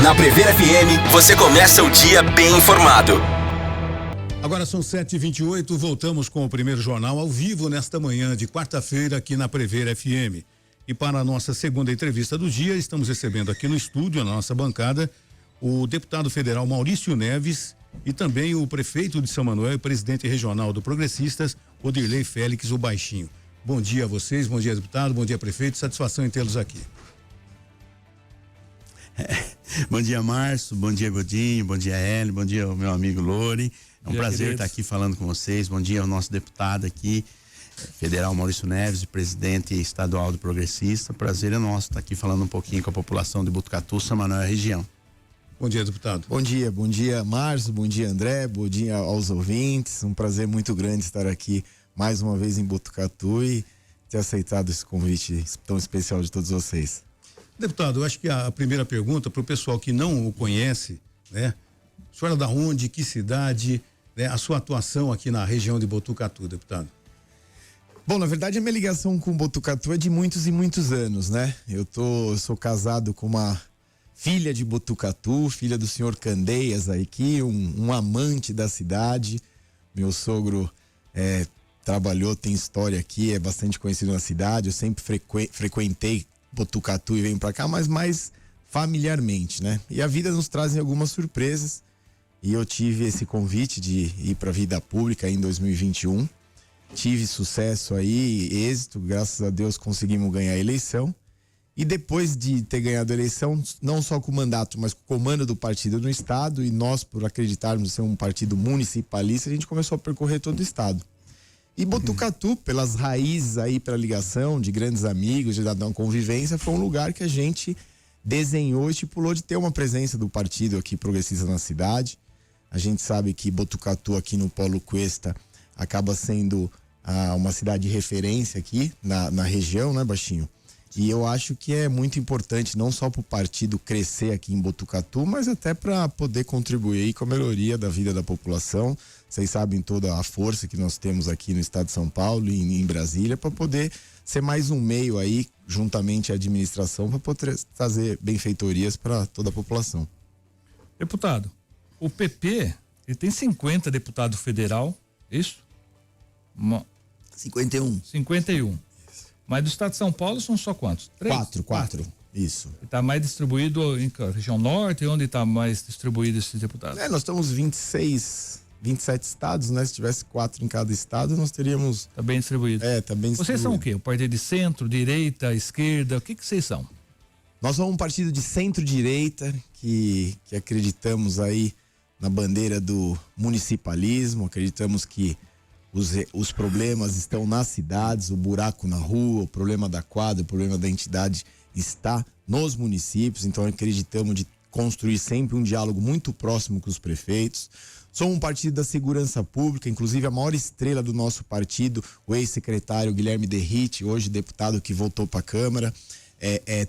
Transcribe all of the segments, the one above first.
Na Prever FM, você começa o dia bem informado. Agora são 7h28, voltamos com o primeiro jornal ao vivo nesta manhã de quarta-feira aqui na Prever FM. E para a nossa segunda entrevista do dia, estamos recebendo aqui no estúdio, na nossa bancada, o deputado federal Maurício Neves e também o prefeito de São Manuel e presidente regional do Progressistas, Odirley Félix, o Baixinho. Bom dia a vocês, bom dia deputado, bom dia prefeito, satisfação em tê-los aqui. Bom dia, Márcio, bom dia, Godinho, bom dia, Hélio, bom dia, meu amigo Lore. É um prazer estar aqui falando com vocês. Bom dia ao nosso deputado aqui, federal Maurício Neves, presidente estadual do Progressista. Prazer é nosso estar aqui falando um pouquinho com a população de Botucatu, São Manuel e região. Bom dia, deputado. Bom dia, Márcio, bom dia, André, bom dia aos ouvintes. Um prazer muito grande estar aqui mais uma vez em Botucatu e ter aceitado esse convite tão especial de todos vocês. Deputado, eu acho que a primeira pergunta para o pessoal que não o conhece, né? O senhor é da onde, que cidade, né? A sua atuação aqui na região de Botucatu, deputado? Bom, na verdade a minha ligação com Botucatu é de muitos e muitos anos, né? Eu sou casado com uma filha de Botucatu, filha do senhor Candeias aqui, um amante da cidade. Meu sogro trabalhou, tem história aqui, é bastante conhecido na cidade. Eu sempre frequentei Botucatu e venho pra cá, mas mais familiarmente, né? E a vida nos traz algumas surpresas e eu tive esse convite de ir pra vida pública em 2021. Tive sucesso aí, êxito, graças a Deus conseguimos ganhar a eleição. E depois de ter ganhado a eleição, não só com o mandato, mas com o comando do partido no estado, e nós, por acreditarmos ser um partido municipalista, a gente começou a percorrer todo o estado. E Botucatu, pelas raízes aí, pela ligação de grandes amigos, de dar uma convivência, foi um lugar que a gente desenhou e estipulou de ter uma presença do partido aqui progressista na cidade. A gente sabe que Botucatu aqui no Polo Cuesta acaba sendo uma cidade de referência aqui na região, né, Baixinho? E eu acho que é muito importante não só para o partido crescer aqui em Botucatu, mas até para poder contribuir aí com a melhoria da vida da população. Vocês sabem toda a força que nós temos aqui no estado de São Paulo e em Brasília para poder ser mais um meio aí, juntamente à administração, para poder trazer benfeitorias para toda a população. Deputado, o PP, ele tem 50 deputados federal, isso? 51. 51. Mas do estado de São Paulo são só quantos? 4. Isso. Está mais distribuído em região norte, onde está mais distribuído esses deputados? Nós estamos 27 estados, né? Se tivesse 4 em cada estado, nós teríamos... Está bem distribuído. Tá bem distribuído. Vocês são o quê? O partido de centro, direita, esquerda? O que vocês são? Nós somos um partido de centro-direita que acreditamos aí na bandeira do municipalismo, acreditamos que os problemas estão nas cidades, o buraco na rua, o problema da quadra, o problema da entidade está nos municípios, então acreditamos de construir sempre um diálogo muito próximo com os prefeitos. Somos um partido da segurança pública, inclusive a maior estrela do nosso partido, o ex-secretário Guilherme Derrite, hoje deputado que voltou para a Câmara,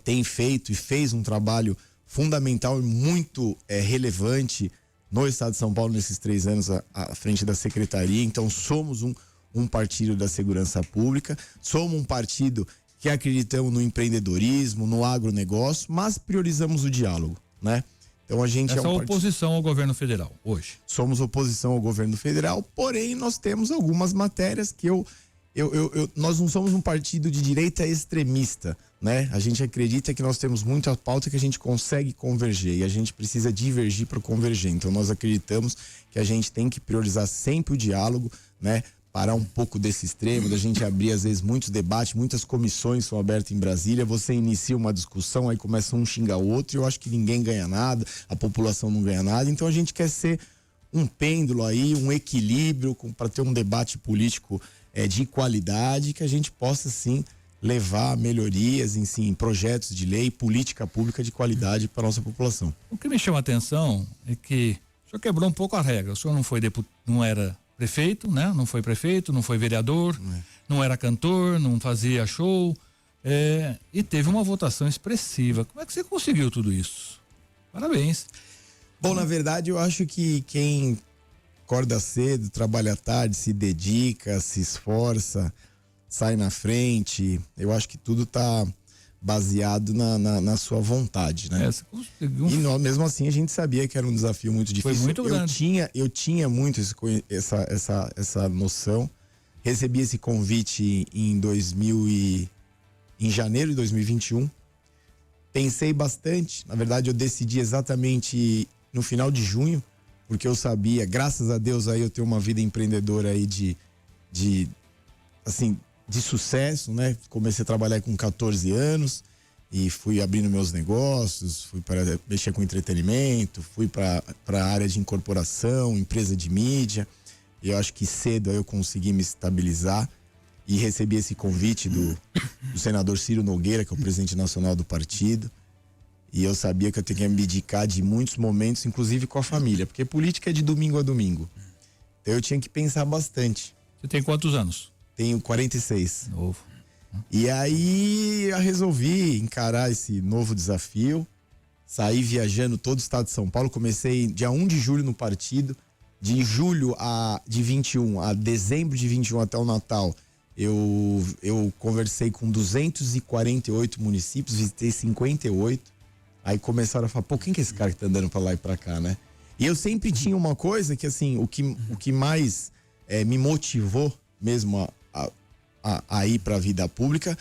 tem feito e fez um trabalho fundamental e muito relevante no estado de São Paulo nesses 3 anos à frente da secretaria. Então somos um partido da segurança pública, somos um partido que acreditamos no empreendedorismo, no agronegócio, mas priorizamos o diálogo, né? Então a gente oposição ao governo federal hoje. Somos oposição ao governo federal, porém nós temos algumas matérias que nós não somos um partido de direita extremista, né? A gente acredita que nós temos muita pauta que a gente consegue converger e a gente precisa divergir para converger. Então nós acreditamos que a gente tem que priorizar sempre o diálogo, né? Parar um pouco desse extremo, da gente abrir às vezes muitos debates, muitas comissões são abertas em Brasília, você inicia uma discussão, aí começa um xingar o outro e eu acho que ninguém ganha nada, a população não ganha nada, então a gente quer ser um pêndulo aí, um equilíbrio para ter um debate político de qualidade, que a gente possa sim levar melhorias em projetos de lei, política pública de qualidade para a nossa população. O que me chama a atenção é que o senhor quebrou um pouco a regra, o senhor não era prefeito, né? Não foi prefeito, não foi vereador, não era cantor, não fazia show, e teve uma votação expressiva. Como é que você conseguiu tudo isso? Parabéns. Bom, na verdade eu acho que quem acorda cedo, trabalha tarde, se dedica, se esforça, sai na frente, eu acho que tudo tá baseado na sua vontade, né? Você conseguiu. E nós, mesmo assim, a gente sabia que era um desafio muito difícil. Foi muito grande. Eu tinha muito essa noção. Recebi esse convite em janeiro de 2021. Pensei bastante. Na verdade, eu decidi exatamente no final de junho, porque eu sabia, graças a Deus, aí eu tenho uma vida empreendedora aí de sucesso, né? Comecei a trabalhar com 14 anos e fui abrindo meus negócios, fui para mexer com entretenimento, fui para a área de incorporação, empresa de mídia. E eu acho que cedo aí eu consegui me estabilizar e recebi esse convite do senador Ciro Nogueira, que é o presidente nacional do partido. E eu sabia que eu tinha que me dedicar de muitos momentos, inclusive com a família, porque política é de domingo a domingo. Então eu tinha que pensar bastante. Você tem quantos anos? Tenho 46. Novo. E aí eu resolvi encarar esse novo desafio. Saí viajando todo o estado de São Paulo. Comecei dia 1 de julho no partido. De julho de 21 a dezembro de 21 até o Natal, eu conversei com 248 municípios, visitei 58. Aí começaram a falar, pô, quem que é esse cara que tá andando pra lá e pra cá, né? E eu sempre tinha uma coisa que, assim, o que mais me motivou mesmo a ir pra vida pública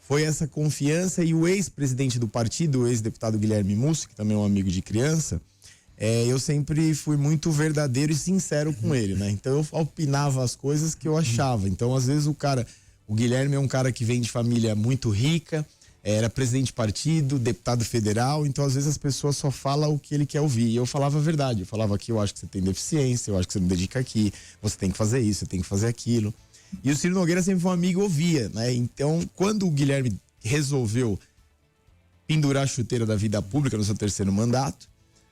foi essa confiança. E o ex-presidente do partido, o ex-deputado Guilherme Mussi, que também é um amigo de criança, eu sempre fui muito verdadeiro e sincero com ele, né? Então eu opinava as coisas que eu achava. Então, às vezes, o Guilherme é um cara que vem de família muito rica, era presidente de partido, deputado federal, então às vezes as pessoas só falam o que ele quer ouvir. E eu falava a verdade, eu falava que eu acho que você tem deficiência, eu acho que você não dedica aqui, você tem que fazer isso, você tem que fazer aquilo. E o Ciro Nogueira sempre foi um amigo e ouvia, né? Então, quando o Guilherme resolveu pendurar a chuteira da vida pública no seu terceiro mandato,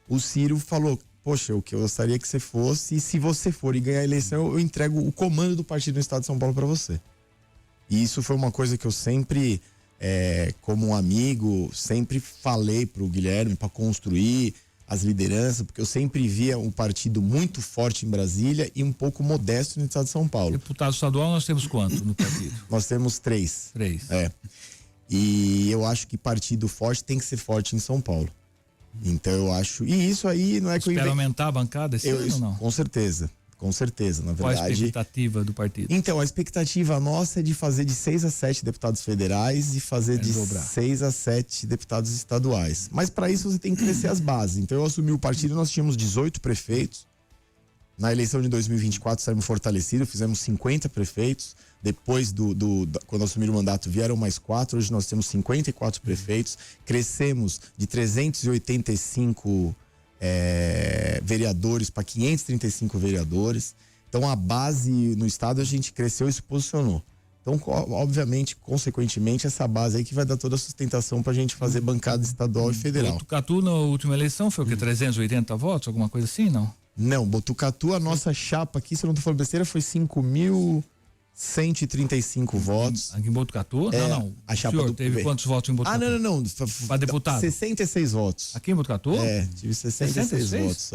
o Ciro falou, poxa, o que eu gostaria que você fosse, e se você for e ganhar a eleição, eu entrego o comando do partido no estado de São Paulo para você. E isso foi uma coisa que eu sempre, como um amigo, sempre falei pro Guilherme para construir as lideranças, porque eu sempre via um partido muito forte em Brasília e um pouco modesto no estado de São Paulo. Deputado estadual, nós temos quanto no partido? Nós temos 3. 3. E eu acho que partido forte tem que ser forte em São Paulo. Então eu acho. E isso aí não é que eu Espera aumentar a bancada esse ano ou não? Com certeza. Na verdade. Qual a expectativa do partido? Então, a expectativa nossa é de fazer de 6 a 7 deputados federais e fazer de 6 a 7 deputados estaduais. Mas para isso você tem que crescer as bases. Então eu assumi o partido, nós tínhamos 18 prefeitos. Na eleição de 2024 saímos fortalecidos, fizemos 50 prefeitos. Depois quando assumir o mandato vieram mais 4, hoje nós temos 54 prefeitos. Crescemos de 385 vereadores para 535 vereadores. Então a base no estado a gente cresceu e se posicionou. Então, obviamente, consequentemente, essa base aí que vai dar toda a sustentação para a gente fazer bancada estadual e federal. Botucatu na última eleição foi o quê? 380 votos? Alguma coisa assim, não? Não, Botucatu, a nossa chapa aqui, se eu não tô falando besteira, foi 5.135 votos. Aqui em Botucatu? Não. A chapa do teve quantos votos em Botucatu? Não. Para deputado? 66 votos. Aqui em Botucatu? Tive 66 votos.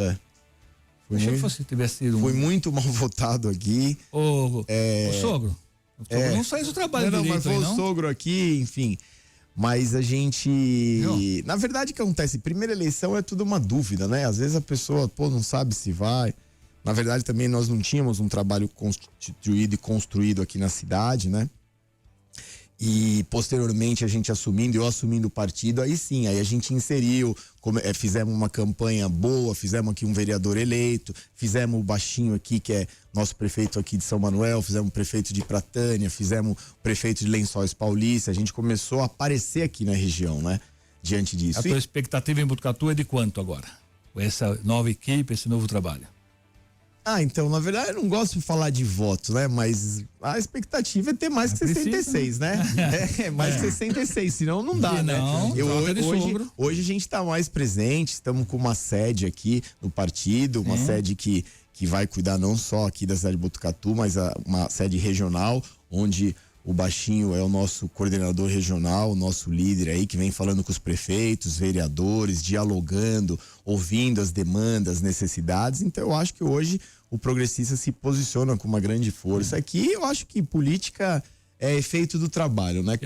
Achei que você tivesse sido Fui muito mal votado aqui. O sogro? Não fez o trabalho direito, mas foi aí, não? O sogro aqui, enfim. Mas a gente... Na verdade, o que acontece? Primeira eleição é tudo uma dúvida, né? Às vezes a pessoa, não sabe se vai. Na verdade, também nós não tínhamos um trabalho constituído e construído aqui na cidade, né? E posteriormente eu assumindo o partido, aí sim, aí a gente inseriu, fizemos uma campanha boa, fizemos aqui um vereador eleito, fizemos o Baixinho aqui, que é nosso prefeito aqui de São Manuel, fizemos o prefeito de Pratânia, fizemos o prefeito de Lençóis Paulista, a gente começou a aparecer aqui na região, né? Diante disso. A tua expectativa em Botucatu é de quanto agora? Essa nova equipe, esse novo trabalho? Então, na verdade, eu não gosto de falar de voto, né? Mas a expectativa é ter mais que 66, né? Mais que 66, senão não dá, né? Hoje a gente tá mais presente, estamos com uma sede aqui no partido, uma sede que vai cuidar não só aqui da cidade de Botucatu, mas uma sede regional, onde o Baixinho é o nosso coordenador regional, o nosso líder aí, que vem falando com os prefeitos, vereadores, dialogando, ouvindo as demandas, necessidades. Então eu acho que hoje o progressista se posiciona com uma grande força aqui. Eu acho que política é efeito do trabalho, né?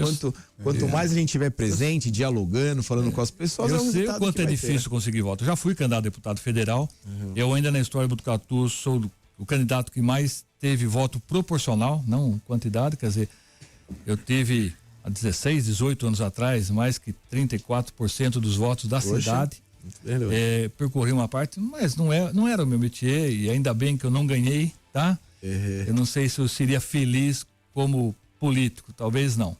Quanto mais a gente estiver presente, dialogando, falando com as pessoas, eu sei o quanto é difícil conseguir voto. Eu já fui candidato a deputado federal. Eu ainda na história do Botucatu sou o candidato que mais teve voto proporcional, não quantidade, quer dizer, eu tive há 16, 18 anos atrás mais que 34% dos votos da cidade. Percorri uma parte, mas não era o meu métier e ainda bem que eu não ganhei, tá? Eu não sei se eu seria feliz como político, talvez não.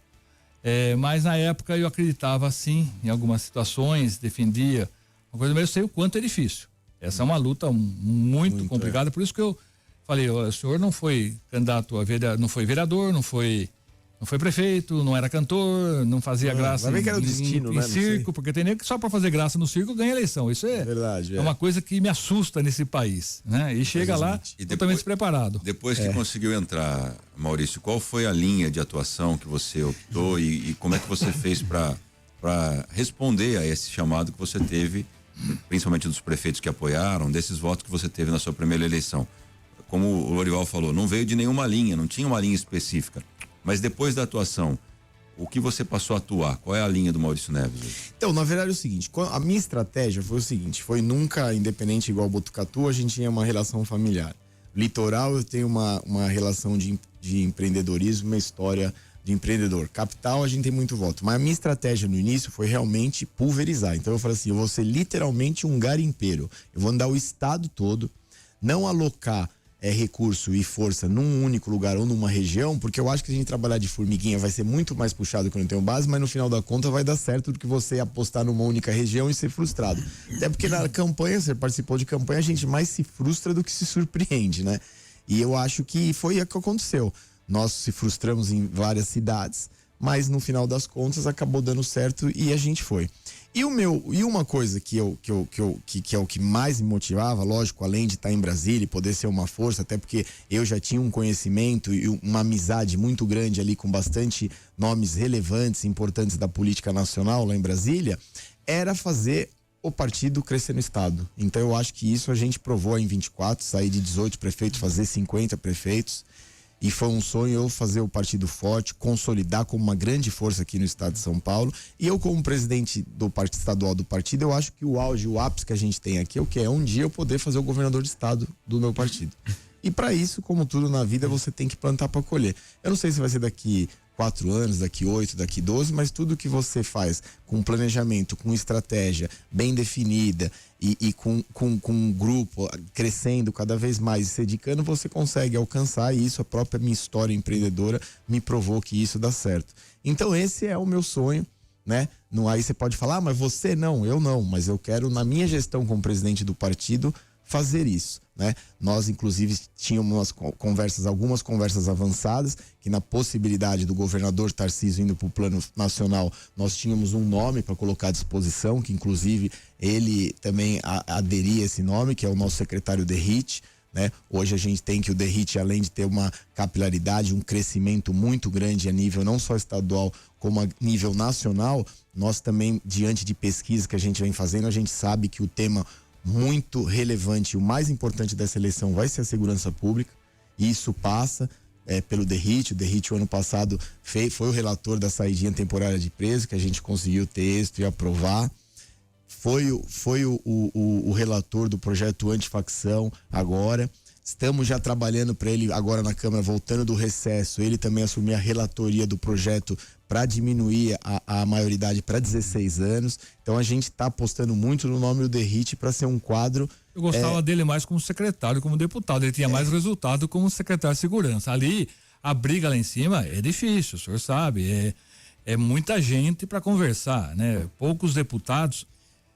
Mas na época eu acreditava sim, em algumas situações, defendia uma coisa, mas eu sei o quanto é difícil. Essa é uma luta muito complicada, por isso que eu falei, o senhor não foi candidato a vereador, não foi vereador, não foi prefeito, não era cantor, não fazia graça em circo, porque tem nem que só para fazer graça no circo ganha eleição. Isso é verdade, é uma coisa que me assusta nesse país, né? E chega lá totalmente despreparado. Depois que conseguiu entrar, Maurício, qual foi a linha de atuação que você optou e como é que você fez para responder a esse chamado que você teve, principalmente dos prefeitos que apoiaram, desses votos que você teve na sua primeira eleição? Como o Lorival falou, não veio de nenhuma linha, não tinha uma linha específica. Mas depois da atuação, o que você passou a atuar? Qual é a linha do Maurício Neves hoje? Então, na verdade é o seguinte, a minha estratégia foi o seguinte, foi nunca independente igual Botucatu, a gente tinha uma relação familiar. Litoral eu tenho uma relação de empreendedorismo, uma história de empreendedor. Capital a gente tem muito voto, mas a minha estratégia no início foi realmente pulverizar. Então eu falei assim, eu vou ser literalmente um garimpeiro. Eu vou andar o estado todo, não alocar recurso e força num único lugar ou numa região, porque eu acho que a gente trabalhar de formiguinha vai ser muito mais puxado que eu não tenho base, mas no final da conta vai dar certo do que você apostar numa única região e ser frustrado. Até porque na campanha, você participou de campanha, a gente mais se frustra do que se surpreende, né? E eu acho que foi o que aconteceu. Nós se frustramos em várias cidades, mas no final das contas acabou dando certo e a gente foi. E uma coisa que é o que mais me motivava, lógico, além de estar em Brasília e poder ser uma força, até porque eu já tinha um conhecimento e uma amizade muito grande ali com bastante nomes relevantes, importantes da política nacional lá em Brasília, era fazer o partido crescer no estado. Então eu acho que isso a gente provou em 24, sair de 18 prefeitos, fazer 50 prefeitos. E foi um sonho eu fazer o partido forte, consolidar como uma grande força aqui no estado de São Paulo. E eu, como presidente do partido estadual do partido, eu acho que o auge, o ápice que a gente tem aqui é o que é um dia eu poder fazer o governador de estado do meu partido. E para isso, como tudo na vida, você tem que plantar para colher. Eu não sei se vai ser daqui 4 anos, daqui 8, daqui 12, mas tudo que você faz com planejamento, com estratégia bem definida e com um grupo crescendo cada vez mais e se dedicando, você consegue alcançar, e isso a própria minha história empreendedora me provou que isso dá certo. Então esse é o meu sonho, né? Não, aí você pode falar, mas você não, eu não, mas eu quero na minha gestão como presidente do partido fazer isso, né? Nós inclusive tínhamos algumas conversas avançadas, que na possibilidade do governador Tarcísio indo para o plano nacional, nós tínhamos um nome para colocar à disposição, que inclusive ele também aderia a esse nome, que é o nosso secretário Derrite, né? Hoje a gente tem que o Derrite, além de ter uma capilaridade, um crescimento muito grande a nível não só estadual, como a nível nacional, nós também, diante de pesquisas que a gente vem fazendo, a gente sabe que o tema muito relevante, o mais importante dessa eleição vai ser a segurança pública, e isso passa pelo Derrite. O Derrite, o ano passado, foi o relator da saidinha temporária de preso, que a gente conseguiu ter êxito e aprovar. Foi o relator do projeto antifacção agora. Estamos já trabalhando para ele agora na Câmara, voltando do recesso, ele também assumir a relatoria do projeto para diminuir a maioridade para 16 anos. Então a gente está apostando muito no nome do Derrite para ser um quadro. Eu gostava dele mais como secretário, como deputado. Ele tinha mais resultado como secretário de segurança. Ali, a briga lá em cima é difícil, o senhor sabe. É muita gente para conversar, né? Poucos deputados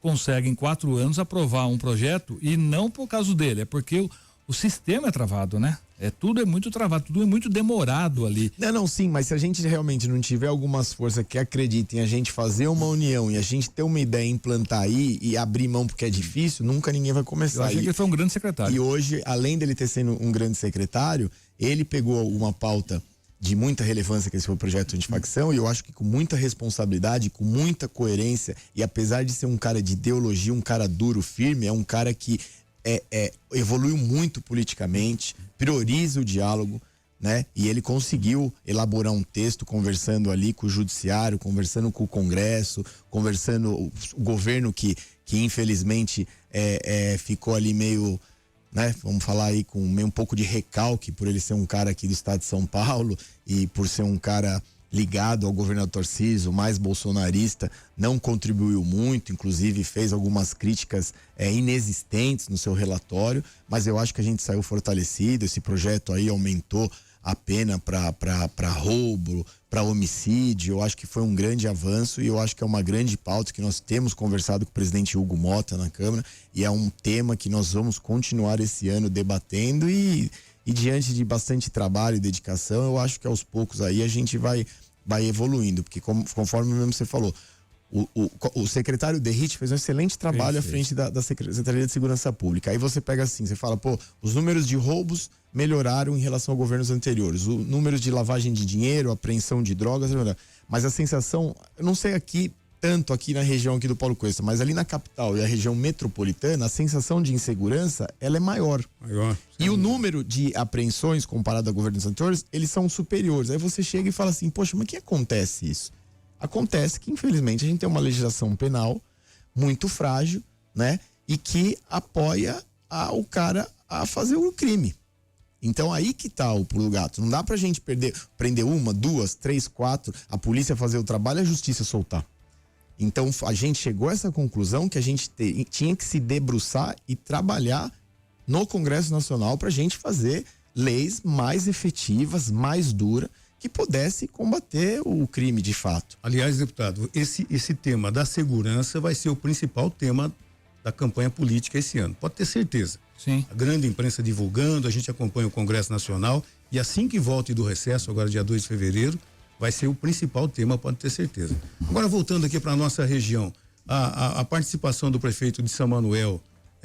conseguem em 4 anos aprovar um projeto, e não por causa dele, é porque o sistema é travado, né? Tudo é muito travado, tudo é muito demorado ali. Não, sim, mas se a gente realmente não tiver algumas forças que acreditem a gente fazer uma união e a gente ter uma ideia, implantar aí e abrir mão porque é difícil, nunca ninguém vai começar. Eu achei que ele foi um grande secretário. E hoje, além dele ter sido um grande secretário, ele pegou uma pauta de muita relevância, que esse foi o projeto antifacção, e eu acho que com muita responsabilidade, com muita coerência, e apesar de ser um cara de ideologia, um cara duro, firme, é um cara que evoluiu muito politicamente, prioriza o diálogo, né? E ele conseguiu elaborar um texto conversando ali com o judiciário, conversando com o Congresso, conversando o governo que infelizmente ficou ali meio, né? Vamos falar aí com meio um pouco de recalque por ele ser um cara aqui do estado de São Paulo e por ser um cara ligado ao governador Tarcísio, mais bolsonarista, não contribuiu muito, inclusive fez algumas críticas inexistentes no seu relatório, mas eu acho que a gente saiu fortalecido. Esse projeto aí aumentou a pena para roubo, para homicídio. Eu acho que foi um grande avanço e eu acho que é uma grande pauta que nós temos conversado com o presidente Hugo Mota na Câmara, e é um tema que nós vamos continuar esse ano debatendo e diante de bastante trabalho e dedicação, eu acho que aos poucos aí a gente vai evoluindo, porque conforme mesmo você falou, o secretário Derrit fez um excelente trabalho à frente da Secretaria de Segurança Pública. Aí você pega assim, você fala, os números de roubos melhoraram em relação a governos anteriores, o número de lavagem de dinheiro, apreensão de drogas, mas a sensação, eu não sei tanto aqui na região aqui do Paulo Cuesta, mas ali na capital e a região metropolitana, a sensação de insegurança, ela é maior. E o número de apreensões comparado a governos anteriores, eles são superiores. Aí você chega e fala assim, poxa, mas que acontece isso? Acontece que, infelizmente, a gente tem uma legislação penal muito frágil, né? E que apoia o cara a fazer o crime. Então aí que tá o pulo do gato. Não dá pra gente prender 1, 2, 3, 4, a polícia fazer o trabalho e a justiça soltar. Então a gente chegou a essa conclusão que a gente tinha que se debruçar e trabalhar no Congresso Nacional pra gente fazer leis mais efetivas, mais duras, que pudesse combater o crime de fato. Aliás, deputado, esse tema da segurança vai ser o principal tema da campanha política esse ano. Pode ter certeza. Sim. A grande imprensa divulgando, a gente acompanha o Congresso Nacional e assim que volte do recesso, agora dia 2 de fevereiro, vai ser o principal tema, pode ter certeza. Agora, voltando aqui para a nossa região, a participação do prefeito de São Manuel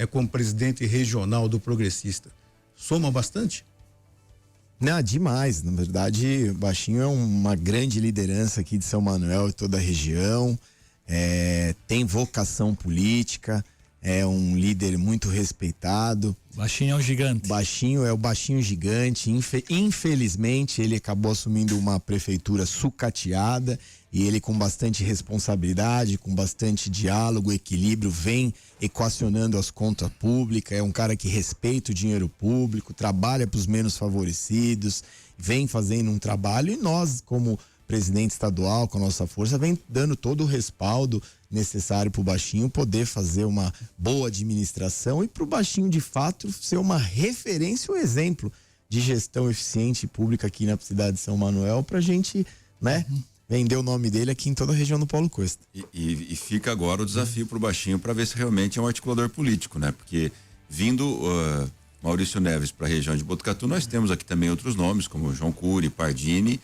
como presidente regional do Progressista, soma bastante? Não, demais. Na verdade, o Baixinho é uma grande liderança aqui de São Manuel e toda a região, tem vocação política, é um líder muito respeitado. Baixinho é um gigante. Baixinho é o baixinho gigante. Infelizmente, ele acabou assumindo uma prefeitura sucateada e ele, com bastante responsabilidade, com bastante diálogo, equilíbrio, vem equacionando as contas públicas. É um cara que respeita o dinheiro público, trabalha para os menos favorecidos, vem fazendo um trabalho, e nós, como presidente estadual, com a nossa força, vem dando todo o respaldo necessário para o Baixinho poder fazer uma boa administração e para o Baixinho, de fato, ser uma referência, um exemplo de gestão eficiente pública aqui na cidade de São Manuel, para a gente, né, vender o nome dele aqui em toda a região do Paulo Cuesta. E fica agora o desafio para o Baixinho para ver se realmente é um articulador político, né? Porque vindo Maurício Neves para a região de Botucatu, nós temos aqui também outros nomes, como João Cury, Pardini,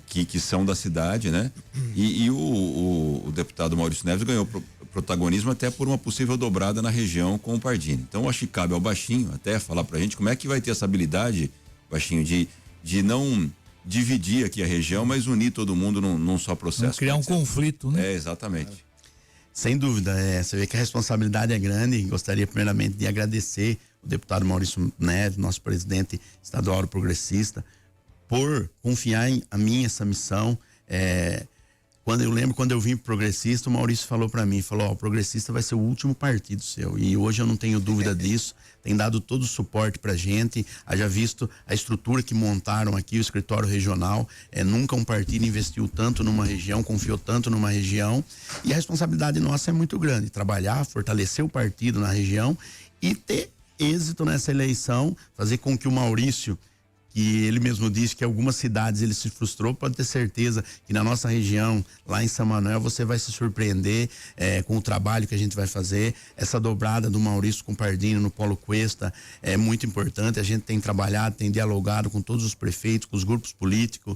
que são da cidade, né? E o deputado Maurício Neves ganhou protagonismo até por uma possível dobrada na região com o Pardini. Então acho que cabe ao Baixinho até falar pra gente como é que vai ter essa habilidade, Baixinho, de não dividir aqui a região, mas unir todo mundo num só processo. Não criar um conflito, né? Exatamente. Sem dúvida, você vê que a responsabilidade é grande. Gostaria primeiramente de agradecer o deputado Maurício Neves, nosso presidente estadual do Progressista, por confiar em mim essa missão. Quando eu vim pro Progressista, o Maurício falou para mim, o Progressista vai ser o último partido seu, e hoje eu não tenho dúvida disso. Tem dado todo o suporte pra gente, haja visto a estrutura que montaram aqui, o escritório regional. Nunca um partido investiu tanto numa região, confiou tanto numa região, e a responsabilidade nossa é muito grande, trabalhar, fortalecer o partido na região e ter êxito nessa eleição, fazer com que o Maurício, que ele mesmo disse que em algumas cidades ele se frustrou, pode ter certeza que na nossa região, lá em São Manuel, você vai se surpreender com o trabalho que a gente vai fazer. Essa dobrada do Maurício com o Pardini no Paulo Cuesta é muito importante. A gente tem trabalhado, tem dialogado com todos os prefeitos, com os grupos políticos,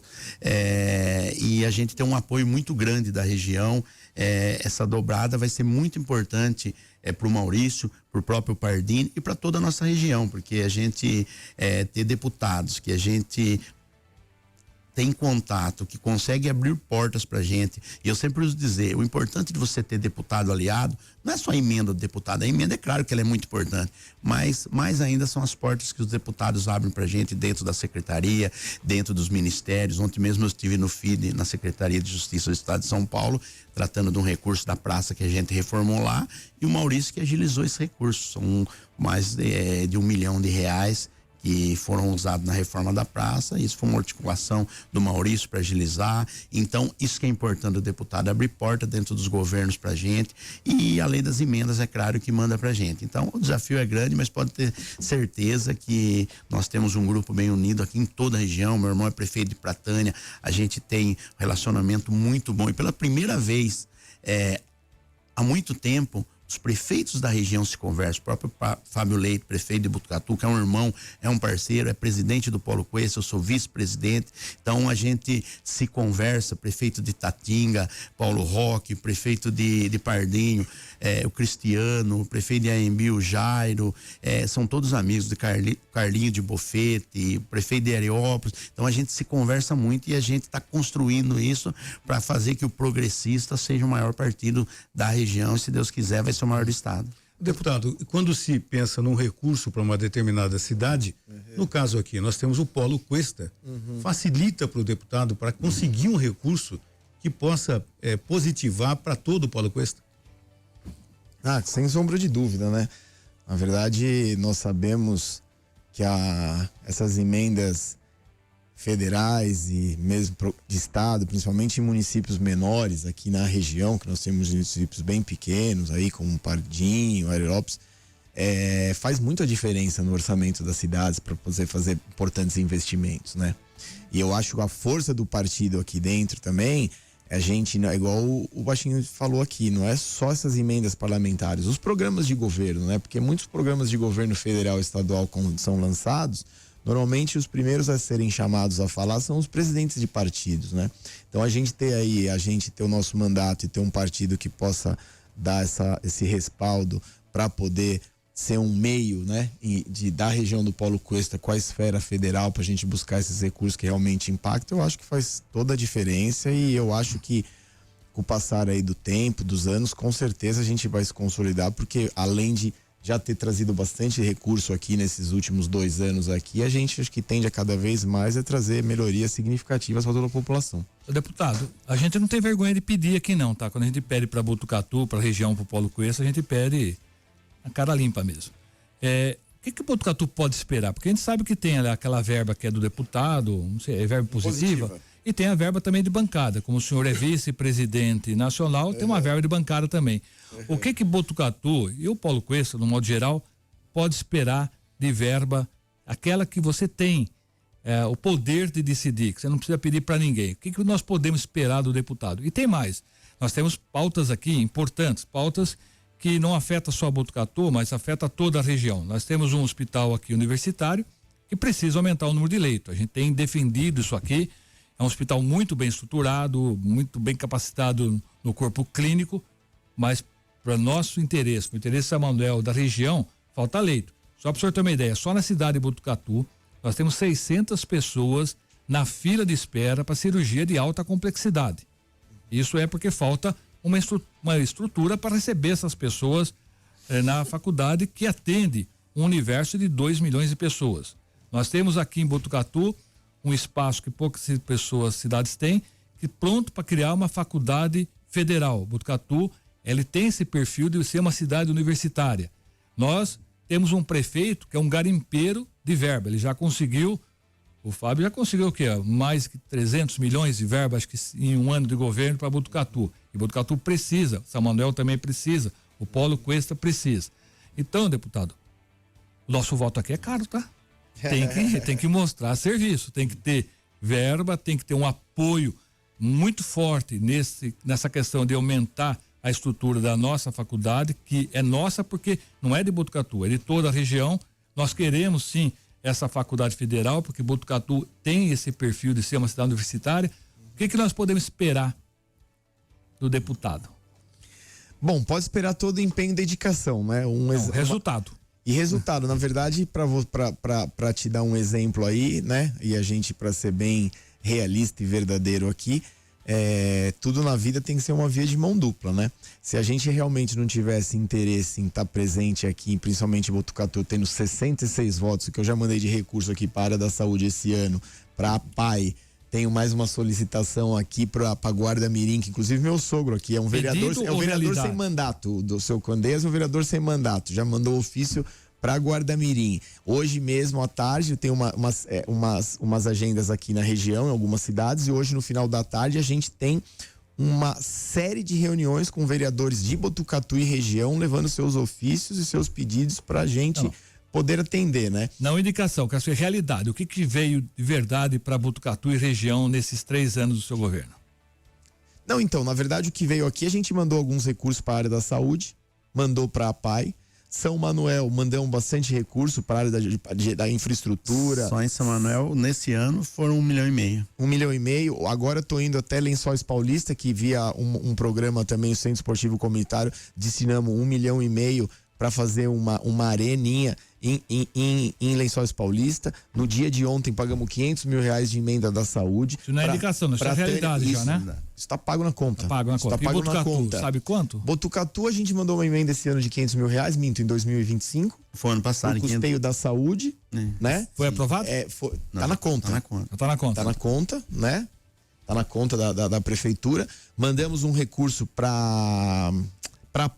e a gente tem um apoio muito grande da região. Essa dobrada vai ser muito importante para o Maurício, para o próprio Pardini e para toda a nossa região, porque a gente ter deputados que a gente tem contato, que consegue abrir portas pra gente. E eu sempre uso dizer, o importante de você ter deputado aliado não é só a emenda do deputado. A emenda é claro que ela é muito importante, mas mais ainda são as portas que os deputados abrem pra gente dentro da secretaria, dentro dos ministérios. Ontem mesmo eu estive no FIDE, na Secretaria de Justiça do Estado de São Paulo, tratando de um recurso da praça que a gente reformou lá, e o Maurício que agilizou esse recurso. São mais de R$1 milhão que foram usados na reforma da praça. Isso foi uma articulação do Maurício para agilizar. Então, isso que é importante o deputado, abrir porta dentro dos governos pra gente, e a lei das emendas, é claro, que manda pra gente. Então, o desafio é grande, mas pode ter certeza que nós temos um grupo bem unido aqui em toda a região. Meu irmão é prefeito de Pratânia, a gente tem um relacionamento muito bom, e pela primeira vez há muito tempo os prefeitos da região se conversam. O próprio Fábio Leite, prefeito de Botucatu, que é um irmão, é um parceiro, é presidente do Polo Quest, eu sou vice-presidente. Então a gente se conversa, prefeito de Tatinga, Paulo Roque, prefeito de Pardinho, o Cristiano, o prefeito de Anhembi, o Jairo, são todos amigos de Carlinho de Bofete, o prefeito de Areópolis. Então a gente se conversa muito e a gente está construindo isso para fazer que o Progressista seja o maior partido da região, e se Deus quiser vai ser o maior do estado. Deputado, quando se pensa num recurso para uma determinada cidade, no caso aqui, nós temos o Polo Cuesta, facilita para o deputado para conseguir um recurso que possa positivar para todo o Polo Cuesta? Sem sombra de dúvida, né? Na verdade, nós sabemos que essas emendas federais e mesmo de estado, principalmente em municípios menores aqui na região, que nós temos municípios bem pequenos aí, como Pardinho, Areópolis, faz muita diferença no orçamento das cidades para poder fazer importantes investimentos, né? E eu acho que a força do partido aqui dentro também, a gente, igual o Baixinho falou aqui, não é só essas emendas parlamentares, os programas de governo, né? Porque muitos programas de governo federal e estadual, quando são lançados, normalmente os primeiros a serem chamados a falar são os presidentes de partidos, né? Então a gente ter o nosso mandato e ter um partido que possa dar esse respaldo para poder ser um meio, né, da região do Polo Cuesta com a esfera federal para a gente buscar esses recursos que realmente impactam, eu acho que faz toda a diferença. E eu acho que com o passar aí do tempo, dos anos, com certeza a gente vai se consolidar, porque além de já ter trazido bastante recurso aqui nesses últimos 2 anos aqui, a gente acho que tende a cada vez mais a trazer melhorias significativas para toda a população. Deputado, a gente não tem vergonha de pedir aqui não, tá? Quando a gente pede para Botucatu, para a região, para o Polo Cuesta, a gente pede a cara limpa mesmo. O que o Botucatu pode esperar? Porque a gente sabe que tem aquela verba que é do deputado, não sei, é verba positiva. E tem a verba também de bancada. Como o senhor é vice-presidente nacional, tem uma verba de bancada também. O que Botucatu e o Polo Cuesta, no modo geral, pode esperar de verba, aquela que você tem o poder de decidir, que você não precisa pedir para ninguém? O que nós podemos esperar do deputado? E tem mais. Nós temos pautas aqui importantes, pautas que não afetam só Botucatu, mas afeta toda a região. Nós temos um hospital aqui universitário que precisa aumentar o número de leitos. A gente tem defendido isso aqui. É um hospital muito bem estruturado, muito bem capacitado no corpo clínico, mas para nosso interesse, para o interesse de São Manuel, da região, falta leito. Só para o senhor ter uma ideia, só na cidade de Botucatu, nós temos 600 pessoas na fila de espera para cirurgia de alta complexidade. Isso é porque falta uma estrutura para receber essas pessoas na faculdade, que atende um universo de 2 milhões de pessoas. Nós temos aqui em Botucatu um espaço que poucas cidades têm, que pronto para criar uma faculdade federal. Botucatu, ele tem esse perfil de ser uma cidade universitária. Nós temos um prefeito que é um garimpeiro de verba. Ele já conseguiu, o Fábio já conseguiu o quê? Mais que 300 milhões de verba, acho que em um ano de governo, para Botucatu. E Botucatu precisa, São Manuel também precisa, o Polo Cuesta precisa. Então, deputado, o nosso voto aqui é caro, tá? Tem que mostrar serviço, tem que ter verba, tem que ter um apoio muito forte nessa questão de aumentar a estrutura da nossa faculdade, que é nossa porque não é de Botucatu, é de toda a região. Nós queremos sim essa faculdade federal, porque Botucatu tem esse perfil de ser uma cidade universitária. O que nós podemos esperar do deputado? Bom, pode esperar todo empenho e dedicação, né? Resultado. E resultado, na verdade, para te dar um exemplo aí, né? E a gente, para ser bem realista e verdadeiro aqui, tudo na vida tem que ser uma via de mão dupla, né? Se a gente realmente não tivesse interesse em estar presente aqui, principalmente em Botucatu, tendo 66 votos, que eu já mandei de recurso aqui para a área da saúde esse ano, para a PAI, tenho mais uma solicitação aqui para Guarda-Mirim, que inclusive meu sogro aqui é um vereador, sem mandato, do seu Candeias, um vereador sem mandato, já mandou ofício para Guarda-Mirim. Hoje mesmo à tarde tem umas agendas aqui na região, em algumas cidades, e hoje no final da tarde a gente tem uma série de reuniões com vereadores de Botucatu e região, levando seus ofícios e seus pedidos para a gente poder atender, né? Não indicação, quer ser realidade. O que veio de verdade para Botucatu e região nesses 3 anos do seu governo? Não, então, na verdade o que veio aqui, a gente mandou alguns recursos para a área da saúde, mandou para a PAI. São Manuel, mandamos bastante recurso para a área da infraestrutura. Só em São Manuel, nesse ano, foram 1,5 milhão. 1,5 milhão. Agora estou indo até Lençóis Paulista, que via um programa também, o Centro Esportivo Comunitário, destinamos 1,5 milhão para fazer uma areninha em Lençóis Paulista. No dia de ontem pagamos R$500 mil de emenda da saúde. Isso não é indicação, isso é realidade já, né? Isso está pago na conta. Tá pago na conta. Tá pago e Botucatu, na conta. sabe quanto? Botucatu, a gente mandou uma emenda esse ano de R$500 mil, minto, em 2025. Foi ano passado. O custeio da saúde, né? Foi aprovado? Tá na conta. Tá na conta, né? Tá na conta da prefeitura. Mandamos um recurso para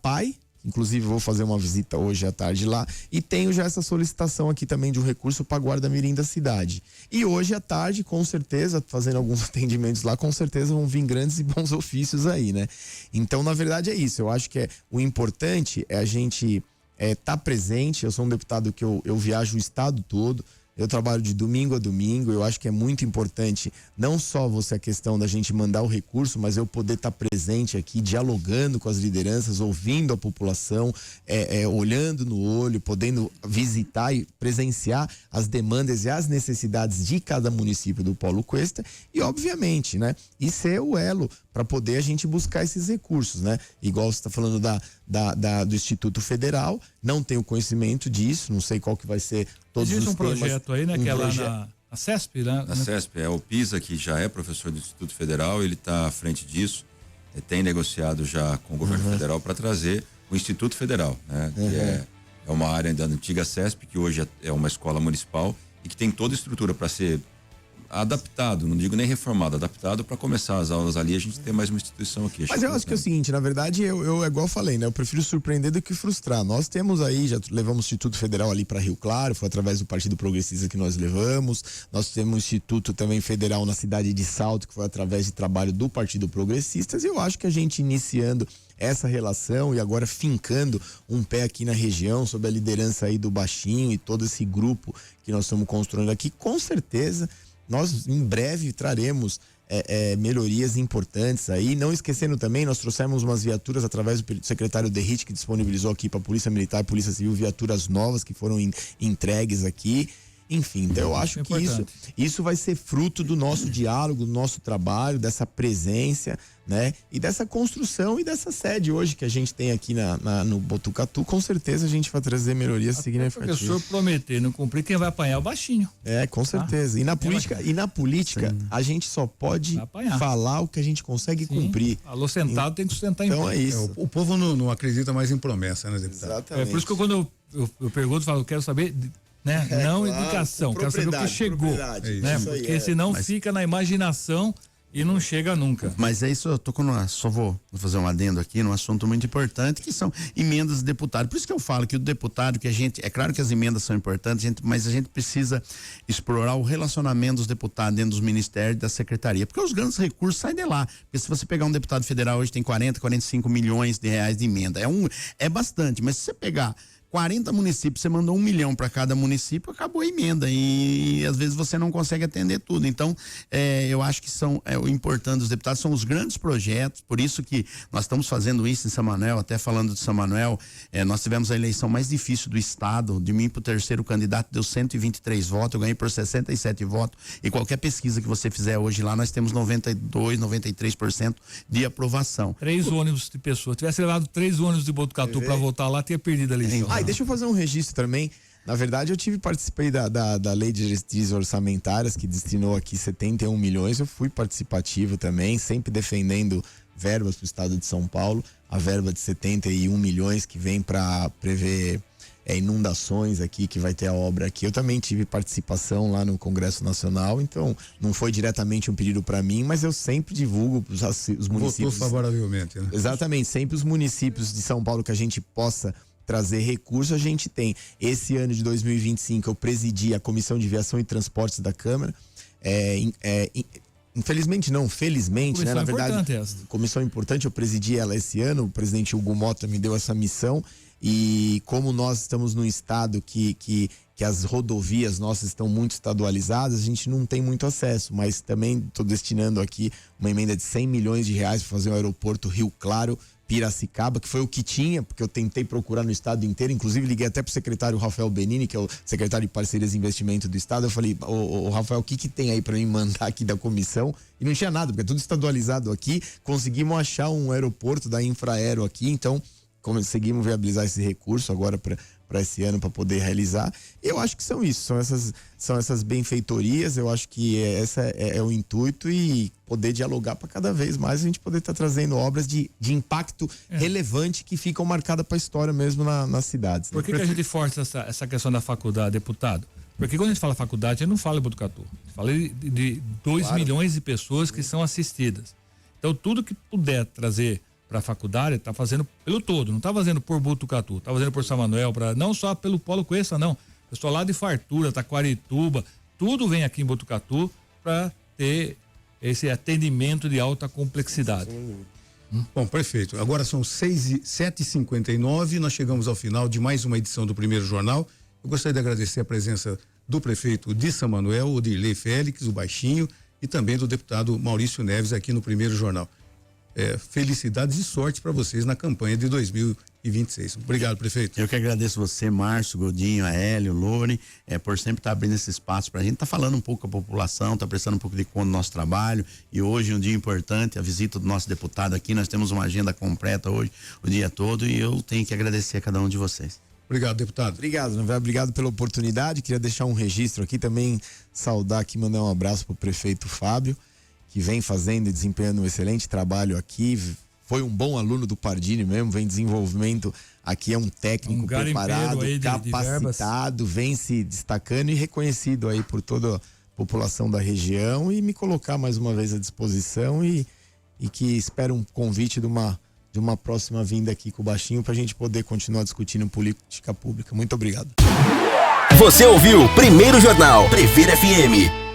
PAI. Inclusive vou fazer uma visita hoje à tarde lá, e tenho já essa solicitação aqui também de um recurso para Guarda-Mirim da cidade. E hoje à tarde, com certeza, fazendo alguns atendimentos lá, com certeza vão vir grandes e bons ofícios aí, né? Então, na verdade é isso, eu acho que o importante é a gente tá presente. Eu sou um deputado que eu viajo o estado todo. Eu trabalho de domingo a domingo. Eu acho que é muito importante não só a questão da gente mandar o recurso, mas eu poder estar presente aqui, dialogando com as lideranças, ouvindo a população, olhando no olho, podendo visitar e presenciar as demandas e as necessidades de cada município do Polo Cuesta e, obviamente, né? E ser o elo para poder a gente buscar esses recursos, né? Igual você está falando do Instituto Federal, não tenho conhecimento disso, não sei qual que vai ser todos Existe os temas. Existe um projeto aí, né? Que é lá na CESP, né? Na CESP, o PISA, que já é professor do Instituto Federal, ele está à frente disso, tem negociado já com o governo federal para trazer o Instituto Federal, né? Que é uma área da antiga CESP, que hoje é uma escola municipal e que tem toda a estrutura para ser adaptado, não digo nem reformado, adaptado para começar as aulas ali, a gente tem mais uma instituição aqui. Mas eu acho que é o seguinte, na verdade, eu igual eu falei, né? Eu prefiro surpreender do que frustrar. Nós temos aí, já levamos o Instituto Federal ali para Rio Claro, foi através do Partido Progressista que nós levamos. Nós temos um Instituto também federal na cidade de Salto, que foi através de trabalho do Partido Progressista. E eu acho que a gente iniciando essa relação e agora fincando um pé aqui na região, sob a liderança aí do Baixinho e todo esse grupo que nós estamos construindo aqui, com certeza nós em breve traremos melhorias importantes aí. Não esquecendo também, nós trouxemos umas viaturas através do secretário Derrite, que disponibilizou aqui para a Polícia Militar e Polícia Civil, viaturas novas que foram entregues aqui. Enfim, então eu acho que isso vai ser fruto do nosso diálogo, do nosso trabalho, dessa presença, né? E dessa construção e dessa sede hoje que a gente tem aqui no Botucatu. Com certeza a gente vai trazer melhorias significativas. O professor prometer não cumprir, quem vai apanhar é o Baixinho. Com certeza. E na política a gente só pode falar o que a gente consegue cumprir. Falou sentado, tem que sustentar então é isso. O povo não acredita mais em promessa, né, deputado? Exatamente. É por isso que quando eu pergunto, eu quero saber, né? Não claro, indicação, quero saber o que chegou, né? Porque senão fica na imaginação e não chega nunca. Mas é isso, eu tô só vou fazer um adendo aqui num assunto muito importante, que são emendas de deputado. Por isso que eu falo que o deputado, que a gente, é claro que as emendas são importantes, mas a gente precisa explorar o relacionamento dos deputados dentro dos ministérios e da secretaria, porque os grandes recursos saem de lá. Porque se você pegar um deputado federal hoje tem 45 milhões de reais de emenda, é bastante, mas se você pegar 40 municípios, você mandou 1 milhão para cada município, acabou a emenda e às vezes você não consegue atender tudo. Então, eu acho que o importante dos deputados são os grandes projetos, por isso que nós estamos fazendo isso em São Manuel. Até falando de São Manuel, nós tivemos a eleição mais difícil do estado. De mim para o terceiro candidato deu 123 votos, eu ganhei por 67 votos, e qualquer pesquisa que você fizer hoje lá, nós temos 92, 93% de aprovação. 3 ônibus de pessoas, tivesse levado 3 ônibus de Botucatu para votar lá, teria perdido a eleição. Deixa eu fazer um registro também Na verdade, participei da lei de diretrizes orçamentárias, que destinou aqui 71 milhões. Eu fui participativo também, sempre defendendo verbas para o estado de São Paulo. A verba de 71 milhões que vem para prever inundações aqui, que vai ter a obra aqui. Eu também tive participação lá no Congresso Nacional, então não foi diretamente um pedido para mim, mas eu sempre divulgo os municípios. Votou favoravelmente, né? Exatamente, sempre os municípios de São Paulo que a gente possa trazer recurso, a gente tem. Esse ano de 2025 eu presidi a Comissão de Viação e Transportes da Câmara. Infelizmente não, felizmente, comissão, né? Na verdade, essa. Comissão importante, eu presidi ela esse ano, o presidente Hugo Mota me deu essa missão. E como nós estamos num estado que as rodovias nossas estão muito estadualizadas, a gente não tem muito acesso, mas também estou destinando aqui uma emenda de 100 milhões de reais para fazer o aeroporto Rio Claro, Piracicaba, que foi o que tinha, porque eu tentei procurar no estado inteiro, inclusive liguei até pro secretário Rafael Benini, que é o secretário de Parcerias e Investimento do estado. Eu falei, ô Rafael, o que tem aí para mim mandar aqui da comissão? E não tinha nada, porque é tudo estadualizado aqui. Conseguimos achar um aeroporto da Infraero aqui, então conseguimos viabilizar esse recurso agora para esse ano, para poder realizar. Eu acho que são essas benfeitorias. Eu acho que esse é o intuito, e poder dialogar para cada vez mais a gente poder estar trazendo obras de impacto relevante que ficam marcadas para a história mesmo nas cidades. Por que a gente força essa questão da faculdade, deputado? Porque quando a gente fala faculdade, a gente não fala em Botucatu. A gente fala de 2 milhões de pessoas que são assistidas. Então, tudo que puder trazer para a faculdade, está fazendo pelo todo, não está fazendo por Botucatu, está fazendo por São Manuel, não só pelo Polo Cuesta, não. Pessoal lá de Fartura, Taquarituba, tudo vem aqui em Botucatu para ter esse atendimento de alta complexidade. Bom, prefeito, agora são 7h59, nós chegamos ao final de mais uma edição do Primeiro Jornal. Eu gostaria de agradecer a presença do prefeito de São Manuel, Odirley Félix, o Baixinho, e também do deputado Maurício Neves aqui no Primeiro Jornal. Felicidades e sorte para vocês na campanha de 2026. Obrigado, prefeito. Eu que agradeço você, Márcio, Godinho, a Hélio, Lore, por sempre estar abrindo esse espaço para a gente. Tá falando um pouco com a população, tá prestando um pouco de conta do nosso trabalho, e hoje um dia importante, a visita do nosso deputado aqui. Nós temos uma agenda completa hoje, o dia todo, e eu tenho que agradecer a cada um de vocês. Obrigado, deputado. Obrigado pela oportunidade. Queria deixar um registro aqui também, saudar aqui, mandar um abraço pro prefeito Fábio, que vem fazendo e desempenhando um excelente trabalho aqui. Foi um bom aluno do Pardini mesmo, vem desenvolvimento aqui, é um técnico preparado, capacitado, vem se destacando e reconhecido aí por toda a população da região, e me colocar mais uma vez à disposição, e que espero um convite de uma próxima vinda aqui com o Baixinho, pra gente poder continuar discutindo política pública. Muito obrigado. Você ouviu Primeiro Jornal Prefeira FM.